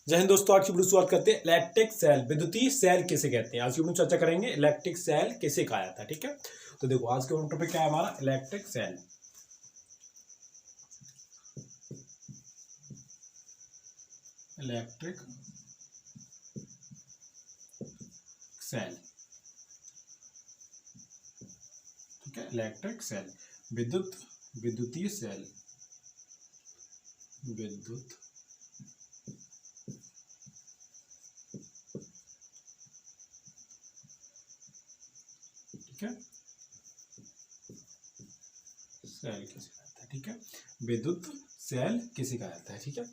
जय हिंद दोस्तों, आज की वीडियो शुरुआत करते हैं। इलेक्ट्रिक सेल, विद्युतीय सेल किसे कहते हैं, आज की वीडियो चर्चा करेंगे। इलेक्ट्रिक सेल किसे कहा जाता है, ठीक है। तो देखो आज के टॉपिक क्या है हमारा, इलेक्ट्रिक सेल। इलेक्ट्रिक सेल, ठीक है। इलेक्ट्रिक सेल, विद्युतीय सेल, विद्युत ठीक है, सेल किसे कहता है, ठीक है। विद्युत सेल किसे कहा जाता है, ठीक है।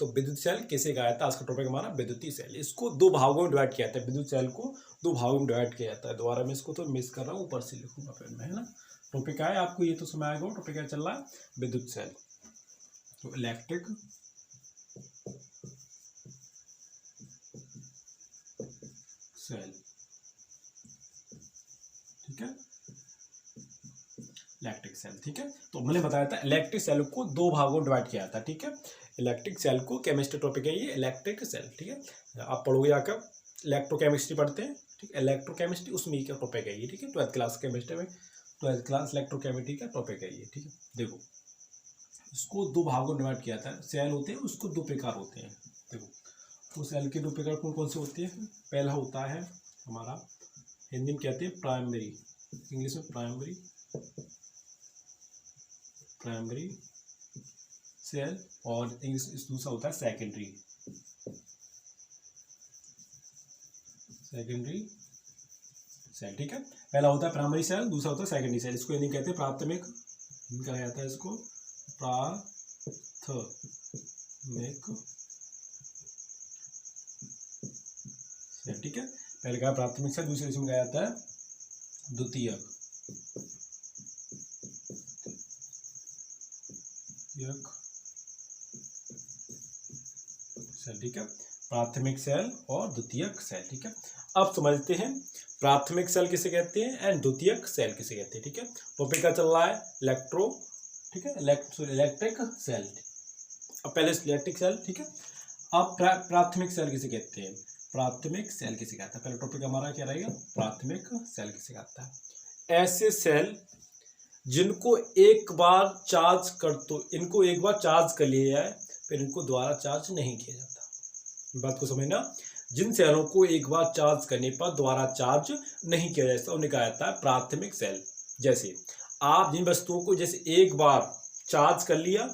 तो विद्युत सेल किसे कहा जाता है, आज का टॉपिक हमारा विद्युतीय सेल। इसको दो भागों में डिवाइड किया जाता है, विद्युत सेल को दो भागों में डिवाइड किया जाता है। दोबारा मैं इसको तो मिस कर रहा हूँ, ऊपर से लिखूंगा पेन में, है ना। टॉपिक क्या है आपको ये तो समझ आएगा, टॉपिक क्या चल रहा है, विद्युत सेल। तो इलेक्ट्रिक सेल, ठीक है, इलेक्ट्रिक सेल, ठीक है। तो मैंने बताया था इलेक्ट्रिक सेल को दो भागों में डिवाइड किया जाता है, ठीक है। इलेक्ट्रिक सेल को, केमिस्ट्री टॉपिक है ये, इलेक्ट्रिक सेल, ठीक है। आप पढ़ोगे आकर, इलेक्ट्रोकेमिस्ट्री पढ़ते हैं, ठीक है। इलेक्ट्रोकेमिस्ट्री उसमें क्या टॉपिक है ये, ठीक है। 12th क्लास केमिस्ट्री में, 12th क्लास इलेक्ट्रोकेमिस्ट्री का टॉपिक है ये, ठीक है। देखो इसको दो भागों में डिवाइड किया जाता है। सेल होते हैं उसको दो प्रकार होते हैं। देखो वो सेल के दो प्रकार कौन कौन से होते हैं। पहला होता है हमारा, हिंदी में कहते हैं प्राइमरी, इंग्लिश में प्राइमरी सेल, और इंग्लिश दूसरा होता है सेकेंडरी सेल, ठीक है। पहला होता है प्राइमरी सेल, दूसरा होता है सेकेंडरी सेल। इसको हिंदी कहते हैं प्राथमिक, कहा जाता है इसको प्राथमिक सेल, ठीक है। पहले कहा प्राथमिक सेल, दूसरे इसमें कहा जाता है द्वितीयक सेल, ठीक है। प्राथमिक सेल और द्वितीयक सेल, ठीक है। अब समझते हैं प्राथमिक सेल किसे कहते हैं एंड द्वितीयक सेल किसे कहते हैं, ठीक है। टॉपिक क्या चल रहा है, ठीक है, इलेक्ट्रिक सेल। अब पहले इलेक्ट्रिक सेल, ठीक है। अब प्राथमिक सेल किसे कहते हैं, प्राथमिक सेल किसे कहता है। पहले टॉपिक हमारा क्या रहेगा, प्राथमिक सेल किसे कहता है। ऐसे सेल जिनको एक बार चार्ज कर, तो इनको एक बार चार्ज कर लिया जाए फिर इनको दोबारा चार्ज नहीं किया जाता। बात को समझना, जिन सेलों को एक बार चार्ज करने पर दोबारा चार्ज नहीं किया जाता उन्हें कहा जाता है प्राथमिक सेल। जैसे आप जिन वस्तुओं को जैसे एक बार चार्ज कर लिया,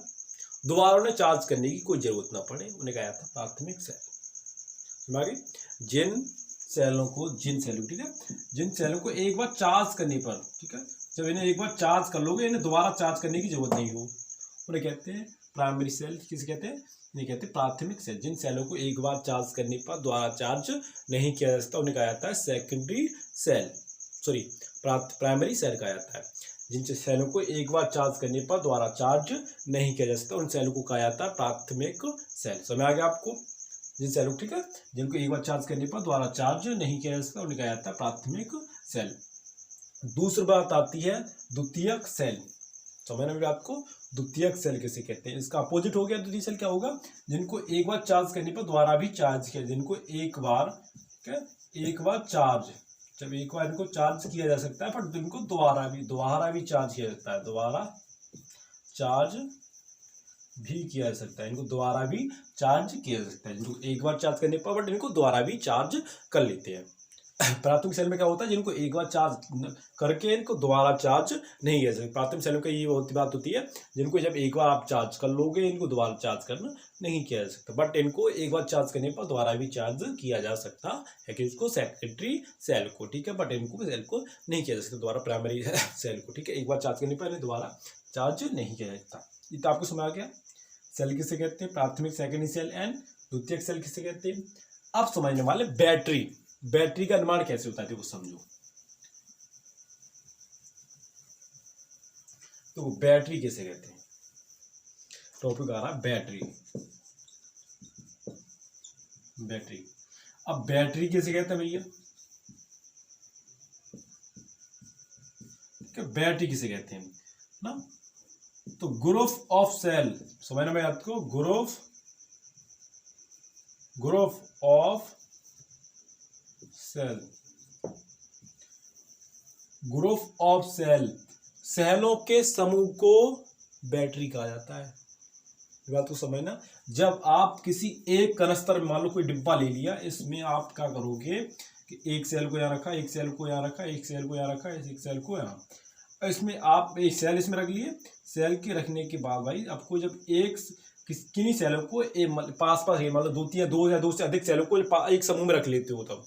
दोबारा उन्हें चार्ज करने की कोई जरूरत ना पड़े, उन्हें कहा जाता है प्राथमिक सेल। समझ गए। जिन सेलों को, ठीक है, जिन सेलों को एक बार चार्ज करने पर, ठीक है, जब इन्हें एक बार चार्ज कर लोगे इन्हें दोबारा चार्ज करने की जरूरत नहीं हो, उन्हें कहते हैं प्राइमरी सेल। किसे कहते हैं, इन्हें कहते हैं प्राथमिक सेल। जिन सेलों को एक बार चार्ज करने पर दोबारा चार्ज नहीं किया जा सकता उन्हें कहा जाता है secondary cell, sorry primary cell कहा जाता है। जिन सेलों को एक बार चार्ज करने पर दोबारा चार्ज नहीं किया जा सकता उन सेलों को कहा जाता है प्राथमिक सेल। समझ आ गया आपको। जिन सेलों, ठीक है, जिनको एक बार चार्ज करने पर दोबारा चार्ज नहीं किया जा सकता उन्हें कहा जाता है प्राथमिक सेल। दूसरी बात आती है द्वितीयक सेल। समझना मेरी बात को, द्वितीयक सेल किसे कहते हैं। इसका अपोजिट हो गया द्वितीय सेल, क्या होगा, जिनको एक बार चार्ज करने पर दोबारा भी चार्ज किया, जिनको एक बार, ठीक है, एक बार चार्ज, जब एक बार इनको चार्ज किया जा सकता है पर इनको दोबारा भी चार्ज किया जाता है, दोबारा चार्ज भी किया जा सकता है, इनको दोबारा भी चार्ज किया जा सकता है। जिनको एक बार चार्ज करने पर बट इनको दोबारा भी चार्ज कर लेते हैं। प्राथमिक सेल में क्या होता है, जिनको एक बार चार्ज करके इनको दोबारा चार्ज नहीं किया सकता। प्राथमिक सेलों का ये बात होती है, जिनको जब एक बार आप चार्ज कर लोगे इनको दोबारा चार्ज करना नहीं किया जा सकता, बट इनको एक बार चार्ज करने पर दोबारा भी चार्ज किया जा सकता है कि इसको सेकेंडरी सेल को, ठीक है, बट इनको सेल को नहीं किया जा सकता दोबारा प्राइमरी सेल को, ठीक है। एक बार चार्ज करने पर इन्हें दोबारा चार्ज नहीं किया जा सकता। ये तो आपको समझ आ गया। सेल किसे कहते हैं, प्राथमिक, सेकेंडरी सेल एंड द्वितीयक सेल किसे कहते हैं। अब समझने वाले बैटरी का निर्माण कैसे होता है, देखो समझो। तो बैटरी किसे कहते हैं, टॉपिक आ रहा है बैटरी। अब बैटरी किसे कहते हैं भैया, बैटरी किसे कहते हैं ना। तो ग्रुप ऑफ सेल, समझना मैं आपको, group group of cell, group of cell, सेलों के समूह को बैटरी कहा जाता है। ये बात को समझना। जब आप किसी एक कनस्तर में मान लो कोई डिब्बा ले लिया, इसमें आप क्या करोगे कि एक सेल को यहाँ रखा, एक सेल को यहाँ रखा, एक सेल को यहाँ रखा, एक सेल को यहाँ, इसमें आप एक सेल इसमें रख लिए। सेल के रखने के बाद भाई आपको जब एक किन्हीं सेलों को पास पास मान लो दो या दो से अधिक सेलों को एक समूह में रख लेते हो, तब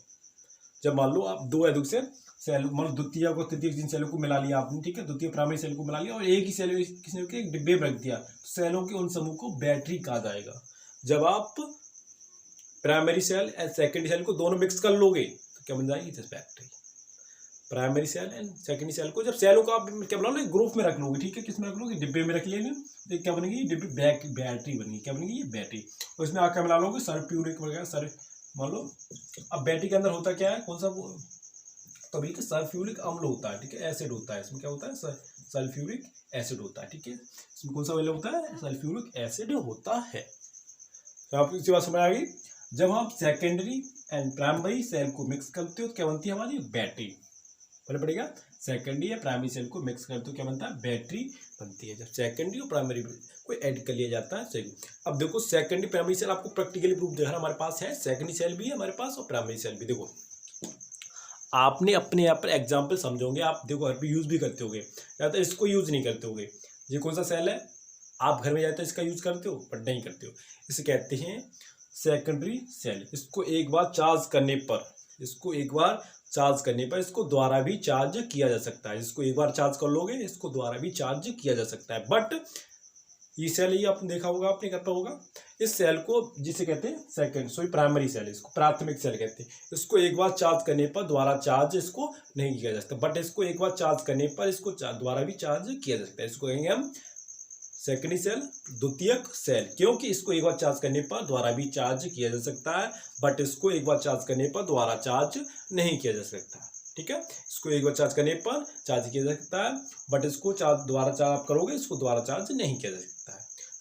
जब मान लो आप दो या अधिक से सेल मान लो द्वितीय को तृतीय जिन सेलों को मिला लिया आपने, ठीक है, द्वितीय प्राइमरी सेल को मिला लिया और एक ही सेल किसी के एक डिब्बे में रख दिया, तो सेलों के उन समूह को बैटरी कहा जाएगा। जब आप primary cell and secondary cell को दोनों मिक्स कर लोगे तो क्या बन जाएगी, battery. Primary cell and secondary cell को जब सेलों को आप क्या बना लो ग्रुप में रख लोगे, ठीक है, किसमें रख लोगे, डिब्बे में रख लेंगे, तो क्या बनेगी, डिब्बे बैटरी बनेगी। क्या बनेगी, ये बैटरी। और इसमें आप क्या मिला लोगे, सल्फ्यूरिक वगैरह मान लो। अब बैटरी के अंदर होता क्या है, कौन सा तो अभी सल्फ्यूरिक अम्ल होता है, ठीक है, एसिड होता है। इसमें क्या होता है, सल्फ्यूरिक एसिड होता है, ठीक है। इसमें कौन सा वैल्यू होता है, सल्फ्यूरिक एसिड होता है। तो आपको इसी बात समझ आ गई। जब हम सेकेंडरी एंड प्राइमरी सेल को मिक्स करते हो तो क्या बनती है हमारी, बैटरी। पहले पड़ेगा सेकेंडरी या प्राइमरी सेल को मिक्स करते हो क्या बनता है, बैटरी बनती है। जब सेकेंडरी और प्राइमरी को ऐड कर लिया जाता है सेल। अब देखो सेकेंडरी प्राइमरी सेल आपको प्रैक्टिकली प्रूफ देखा हमारे पास है, सेकेंडरी सेल भी है हमारे पास और प्राइमरी सेल भी। देखो आपने अपने यहाँ पर एग्जाम्पल समझोगे, आप देखो घर पे यूज़ भी करते होगे, या तो इसको यूज़ नहीं करते होगे। ये कौन सा सेल है, आप घर में जाते हो इसका यूज़ करते हो, बट नहीं करते हो। इसे कहते हैं सेकेंडरी सेल। इसको एक बार चार्ज करने पर, इसको द्वारा भी चार्ज किया जा सकता है। इसको एक बार चार्ज कर लोगे, इसको द्वारा भी चार्ज किया जा सकता है। बट ये सेल ही आपने देखा होगा, आपने करता होगा। इस सेल को जिसे कहते हैं प्राइमरी सेल, इसको प्राथमिक सेल कहते हैं। इसको एक बार चार्ज करने पर द्वारा चार्ज इसको नहीं किया जा सकता, बट इसको एक बार चार्ज करने पर इसको द्वारा भी चार्ज किया जा सकता है। इसको कहेंगे हम सेकेंडरी सेल, द्वितीयक सेल, क्योंकि इसको एक बार चार्ज करने पर द्वारा भी चार्ज किया जा सकता है, बट इसको एक बार चार्ज करने पर द्वारा चार्ज नहीं किया जा सकता। ठीक है, इसको एक बार चार्ज करने पर चार्ज किया जा सकता है, बट इसको द्वारा चार्ज आप करोगे, इसको द्वारा चार्ज नहीं किया जा सकता है।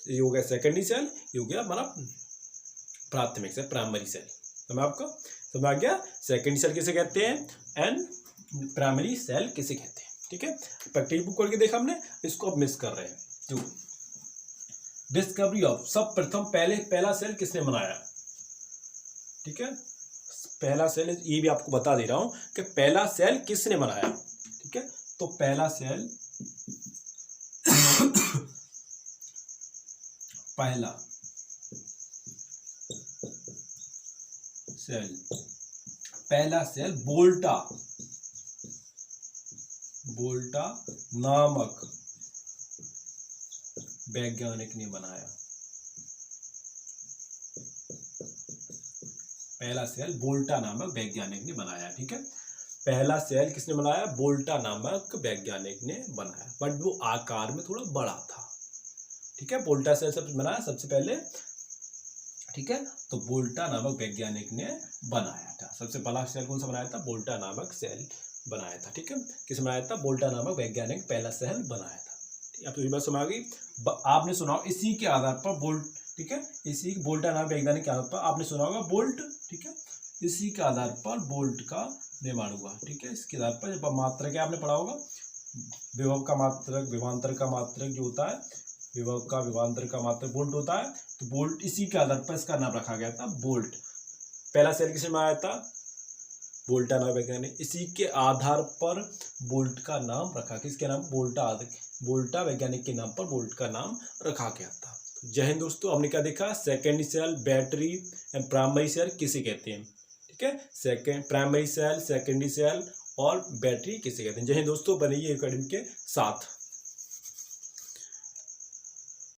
ये हो गया सेकेंडरी सेल, ये हो गया हमारा प्राथमिक सेल, प्राइमरी सेल। समझ आपको, समझ आ गया। सेकेंडरी सेल किसे कहते हैं एंड प्राइमरी सेल किसे कहते हैं। ठीक है, प्रैक्टिकल बुक करके देखा हमने, इसको अब मिस कर रहे हैं। तो डिस्कवरी ऑफ, सब प्रथम पहला सेल किसने बनाया। ठीक है, पहला सेल, ये भी आपको बता दे रहा हूं कि पहला सेल किसने बनाया। ठीक है, तो पहला सेल पहला सेल वोल्टा नामक वैज्ञानिक ने बनाया। पहला सेल वोल्टा नामक वैज्ञानिक ने बनाया। ठीक है, पहला सेल किसने बनाया, वोल्टा नामक वैज्ञानिक ने बनाया, बट वो आकार में थोड़ा बड़ा था। ठीक है, वोल्टा सेल सबसे बनाया सबसे पहले। ठीक है, तो वोल्टा नामक वैज्ञानिक ने बनाया था। सबसे पहला सेल कौन सा बनाया था, वोल्टा नामक सेल बनाया था। ठीक है, किसने बनाया था, वोल्टा नामक वैज्ञानिक पहला सेल बनाया था। अब तो ये बात समझ आ गई। आपने सुना इसी के आधार पर वोल्ट, ठीक है, इसी वोल्टा नामक वैज्ञानिक के आधार पर आपने सुना होगा वोल्ट। ठीक है, इसी के आधार पर वोल्ट का निर्माण हुआ। ठीक है, इसके आधार पर जब मात्रक आपने पढ़ा होगा, विभव का मात्रक, विभवांतर का मात्रक जो होता है, विभव का विभवांतर का मात्रक वोल्ट होता है। तो वोल्ट, इसी के आधार पर इसका नाम रखा गया था वोल्ट। पहला सेल किसने बनाया था, वोल्टा नामक वैज्ञानिक। इसी के आधार पर वोल्ट का नाम रखा, किसके नाम, वोल्टा वैज्ञानिक के नाम पर वोल्ट का नाम रखा गया था। तो जय हिंद दोस्तों, हमने क्या देखा, secondary cell, battery and primary cell किसे कहते हैं। ठीक है, प्राइमरी सेल, सेकेंडरी सेल और बैटरी किसे कहते हैं। जय हिंद दोस्तों, बनिए एकेडमी के साथ।